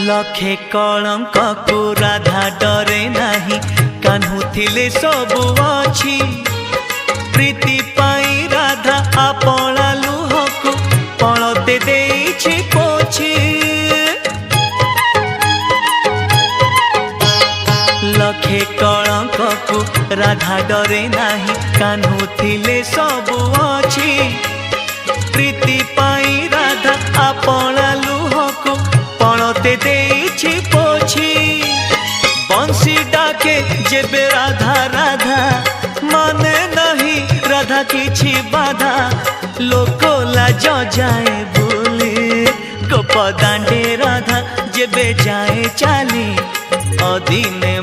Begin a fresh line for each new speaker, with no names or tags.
लखे कलंक को राधा डरे नाही कान्हू थिले सबु अछि प्रीति पाई राधा आपणा लुहकु पणते देछि पोछि लखे कलंक को राधा डरे नाही कान्हू थिले सबु अछि प्रीति पाई राधा आपणा लुहकु पणते देछि पोछि बंसी डाके जेबे राधा राधा माने नहीं राधा किछि बाधा लोक लाज जाए बोले गोप दांडे राधा जेबे जाए चाली अदिने